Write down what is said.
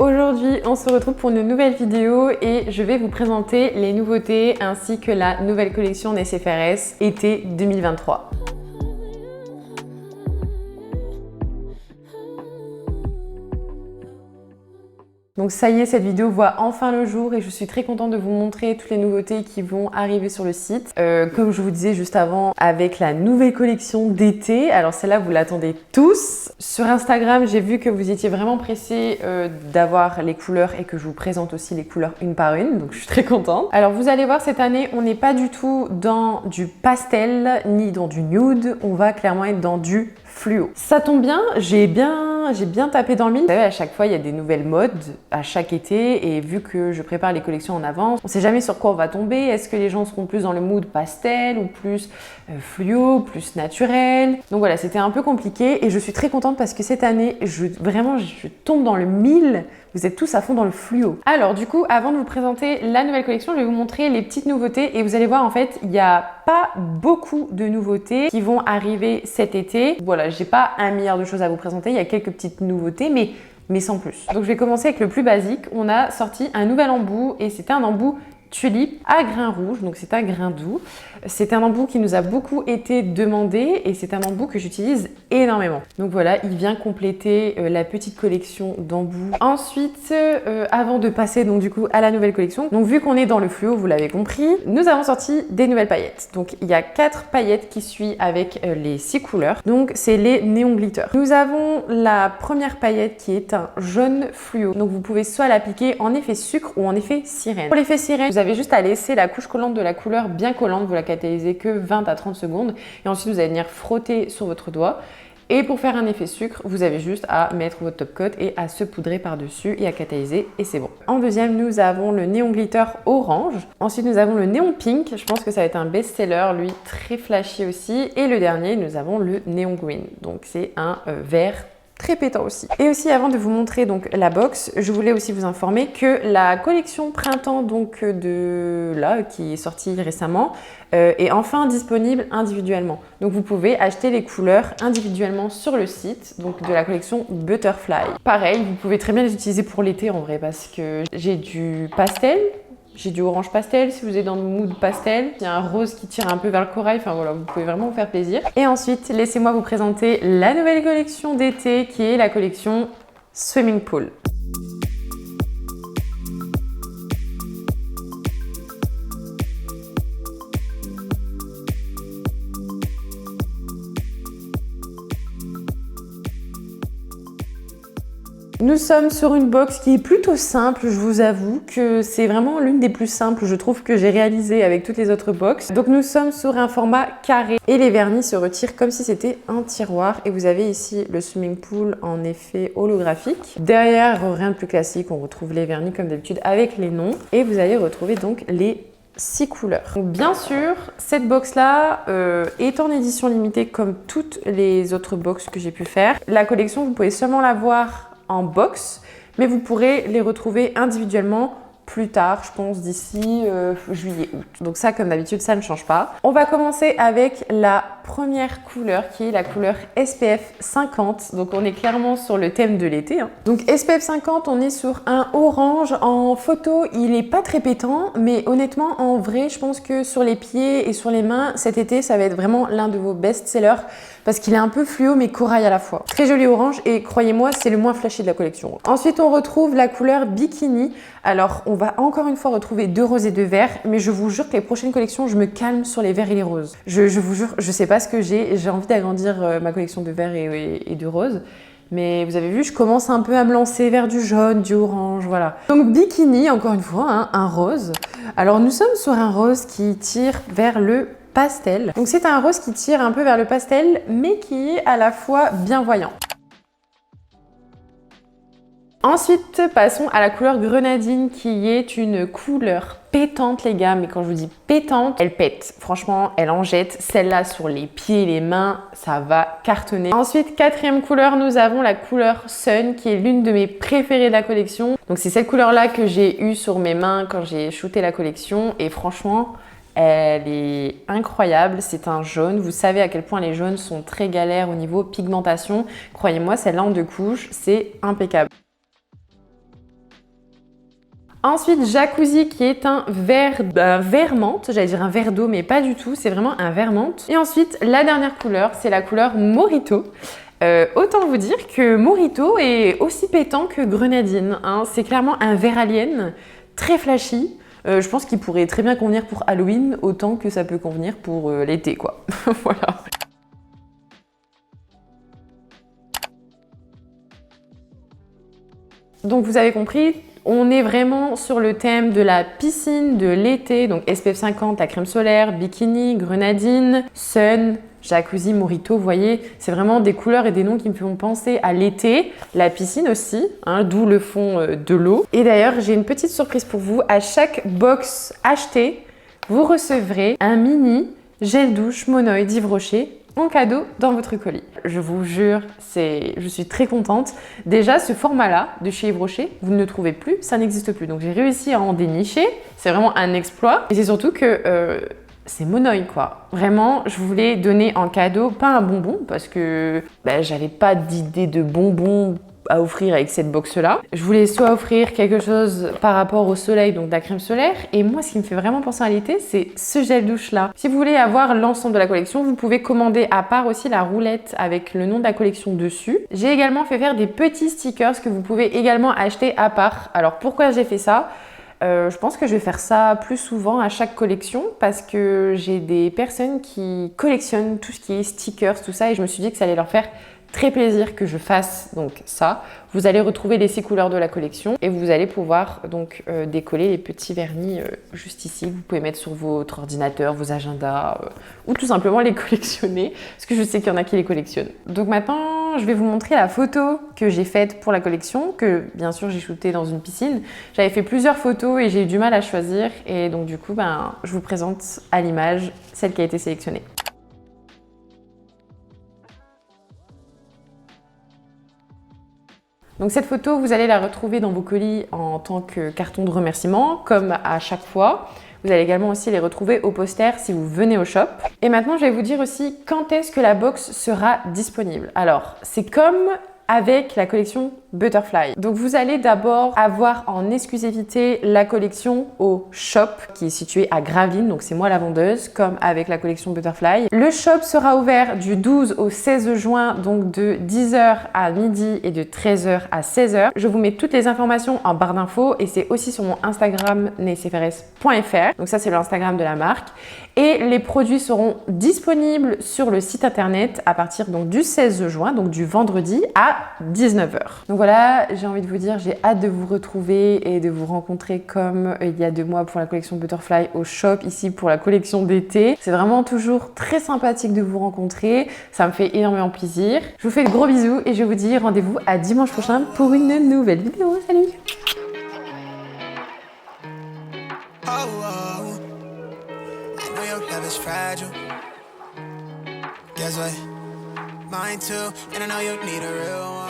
Aujourd'hui, on se retrouve pour une nouvelle vidéo et je vais vous présenter les nouveautés ainsi que la nouvelle collection SFRS été 2023. Donc ça y est, cette vidéo voit enfin le jour et je suis très contente de vous montrer toutes les nouveautés qui vont arriver sur le site. Comme je vous disais juste avant, avec la nouvelle collection d'été. Alors celle-là, vous l'attendez tous. Sur Instagram, j'ai vu que vous étiez vraiment pressés d'avoir les couleurs et que je vous présente aussi les couleurs une par une. Donc je suis très contente. Alors vous allez voir, cette année, on n'est pas du tout dans du pastel ni dans du nude. On va clairement être dans du fluo. Ça tombe bien, j'ai bien tapé dans le mille. Vous savez, à chaque fois, il y a des nouvelles modes à chaque été et vu que je prépare les collections en avance, on ne sait jamais sur quoi on va tomber. Est-ce que les gens seront plus dans le mood pastel ou plus fluo, plus naturel? Donc voilà, c'était un peu compliqué et je suis très contente parce que cette année, je tombe dans le mille. Vous êtes tous à fond dans le fluo. Alors du coup, avant de vous présenter la nouvelle collection, je vais vous montrer les petites nouveautés et vous allez voir en fait, il n'y a pas beaucoup de nouveautés qui vont arriver cet été. Voilà, j'ai pas un milliard de choses à vous présenter, il y a quelques petites nouveautés mais sans plus. Donc je vais commencer avec le plus basique. On a sorti un nouvel embout et c'était un embout tulipe à grain rouge, donc c'est un grain doux. C'est un embout qui nous a beaucoup été demandé et c'est un embout que j'utilise énormément. Donc voilà, il vient compléter la petite collection d'embouts. Ensuite, avant de passer donc du coup à la nouvelle collection, donc vu qu'on est dans le fluo, vous l'avez compris, nous avons sorti des nouvelles paillettes. Donc il y a 4 paillettes qui suivent avec les 6 couleurs. Donc c'est les néon glitter. Nous avons la première paillette qui est un jaune fluo. Donc vous pouvez soit l'appliquer en effet sucre ou en effet sirène. Pour l'effet sirène, vous avez juste à laisser la couche collante de la couleur bien collante, vous la catalysez que 20 à 30 secondes et ensuite vous allez venir frotter sur votre doigt. Et pour faire un effet sucre, vous avez juste à mettre votre top coat et à se poudrer par-dessus et à catalyser et c'est bon. En deuxième, nous avons le néon glitter orange. Ensuite, nous avons le néon pink. Je pense que ça va être un best-seller, lui, très flashy aussi. Et le dernier, nous avons le néon green. Donc c'est un vert très pétant aussi. Et aussi, avant de vous montrer donc la box, je voulais aussi vous informer que la collection printemps donc qui est sortie récemment est enfin disponible individuellement. Donc vous pouvez acheter les couleurs individuellement sur le site donc de la collection Butterfly. Pareil, vous pouvez très bien les utiliser pour l'été en vrai parce que j'ai du pastel. J'ai du orange pastel si vous êtes dans le mood pastel. Il y a un rose qui tire un peu vers le corail. Enfin voilà, vous pouvez vraiment vous faire plaisir. Et ensuite, laissez-moi vous présenter la nouvelle collection d'été qui est la collection Swimming Pool. Nous sommes sur une box qui est plutôt simple, je vous avoue que c'est vraiment l'une des plus simples, je trouve, que j'ai réalisé avec toutes les autres box. Donc nous sommes sur un format carré et les vernis se retirent comme si c'était un tiroir. Et vous avez ici le swimming pool en effet holographique. Derrière, rien de plus classique, on retrouve les vernis comme d'habitude avec les noms. Et vous allez retrouver donc les 6 couleurs. Donc bien sûr, cette box-là est en édition limitée comme toutes les autres box que j'ai pu faire. La collection, vous pouvez seulement la voir en box, mais vous pourrez les retrouver individuellement plus tard, je pense d'ici juillet-août. Donc ça, comme d'habitude, ça ne change pas. On va commencer avec la première couleur qui est la couleur SPF 50. Donc on est clairement sur le thème de l'été. Donc SPF 50, on est sur un orange. En photo, il n'est pas très pétant, mais honnêtement, en vrai, je pense que sur les pieds et sur les mains, cet été, ça va être vraiment l'un de vos best-sellers parce qu'il est un peu fluo mais corail à la fois. Très joli orange et croyez-moi, c'est le moins flashy de la collection. Ensuite, on retrouve la couleur bikini. Alors, on va encore une fois retrouver 2 roses et 2 verts, mais je vous jure que les prochaines collections, je me calme sur les verts et les roses. Je vous jure, je sais pas ce que j'ai envie d'agrandir ma collection de verts et de roses. Mais vous avez vu, je commence un peu à me lancer vers du jaune, du orange, voilà. Donc bikini, encore une fois, un rose. Alors nous sommes sur un rose qui tire vers le pastel. Donc c'est un rose qui tire un peu vers le pastel, mais qui est à la fois bienvoyant. Ensuite, passons à la couleur grenadine qui est une couleur pétante les gars, mais quand je vous dis pétante, elle pète. Franchement, elle en jette. Celle-là sur les pieds et les mains, ça va cartonner. Ensuite, quatrième couleur, nous avons la couleur Sun qui est l'une de mes préférées de la collection. Donc c'est cette couleur-là que j'ai eue sur mes mains quand j'ai shooté la collection et franchement, elle est incroyable, c'est un jaune. Vous savez à quel point les jaunes sont très galères au niveau pigmentation. Croyez-moi, celle-là en 2 couches, c'est impeccable. Ensuite, Jacuzzi qui est un verre menthe, j'allais dire un verre d'eau mais pas du tout, c'est vraiment un verre menthe. Et ensuite, la dernière couleur, c'est la couleur Mojito. Autant vous dire que Mojito est aussi pétant que Grenadine, hein. C'est clairement un verre alien, très flashy. Je pense qu'il pourrait très bien convenir pour Halloween, autant que ça peut convenir pour l'été, quoi. Voilà. Donc vous avez compris, on est vraiment sur le thème de la piscine de l'été, donc SPF 50, la crème solaire, bikini, grenadine, sun, jacuzzi, mojito, vous voyez, c'est vraiment des couleurs et des noms qui me font penser à l'été, la piscine aussi, hein, d'où le fond de l'eau. Et d'ailleurs, j'ai une petite surprise pour vous, à chaque box achetée, vous recevrez un mini gel douche Monoï d'Yves Rocher en cadeau dans votre colis. Je vous jure, je suis très contente. Déjà, ce format-là de chez Yves Rocher, vous ne le trouvez plus, ça n'existe plus. Donc j'ai réussi à en dénicher, c'est vraiment un exploit. Et c'est surtout que c'est Monoï, quoi. Vraiment, je voulais donner en cadeau, pas un bonbon, parce que j'avais pas d'idée de bonbon à offrir avec cette box-là. Je voulais soit offrir quelque chose par rapport au soleil, donc de la crème solaire, et moi, ce qui me fait vraiment penser à l'été, c'est ce gel douche-là. Si vous voulez avoir l'ensemble de la collection, vous pouvez commander à part aussi la roulette avec le nom de la collection dessus. J'ai également fait faire des petits stickers que vous pouvez également acheter à part. Alors, pourquoi j'ai fait ça ? Je pense que je vais faire ça plus souvent à chaque collection parce que j'ai des personnes qui collectionnent tout ce qui est stickers, tout ça, et je me suis dit que ça allait leur faire très plaisir que je fasse donc ça. Vous allez retrouver les 6 couleurs de la collection et vous allez pouvoir donc décoller les petits vernis juste ici. Vous pouvez mettre sur votre ordinateur, vos agendas ou tout simplement les collectionner parce que je sais qu'il y en a qui les collectionnent. Donc maintenant, je vais vous montrer la photo que j'ai faite pour la collection, que bien sûr j'ai shootée dans une piscine. J'avais fait plusieurs photos et j'ai eu du mal à choisir et donc du coup, je vous présente à l'image celle qui a été sélectionnée. Donc cette photo, vous allez la retrouver dans vos colis en tant que carton de remerciement, comme à chaque fois. Vous allez également aussi les retrouver au poster si vous venez au shop. Et maintenant, je vais vous dire aussi quand est-ce que la box sera disponible. Alors, c'est comme avec la collection Butterfly. Donc vous allez d'abord avoir en exclusivité la collection au shop qui est situé à Gravelines, donc c'est moi la vendeuse, comme avec la collection Butterfly. Le shop sera ouvert du 12 au 16 juin, donc de 10h à midi et de 13h à 16h. Je vous mets toutes les informations en barre d'infos et c'est aussi sur mon Instagram necfrs.fr. Donc ça c'est l'Instagram de la marque. Et les produits seront disponibles sur le site internet à partir donc du 16 juin, donc du vendredi à 19h. Donc voilà, j'ai envie de vous dire, j'ai hâte de vous retrouver et de vous rencontrer comme il y a 2 mois pour la collection Butterfly au shop, ici pour la collection d'été. C'est vraiment toujours très sympathique de vous rencontrer, ça me fait énormément plaisir. Je vous fais de gros bisous et je vous dis rendez-vous à dimanche prochain pour une nouvelle vidéo. Salut! Guess what? Mine too, and I know you need a real one.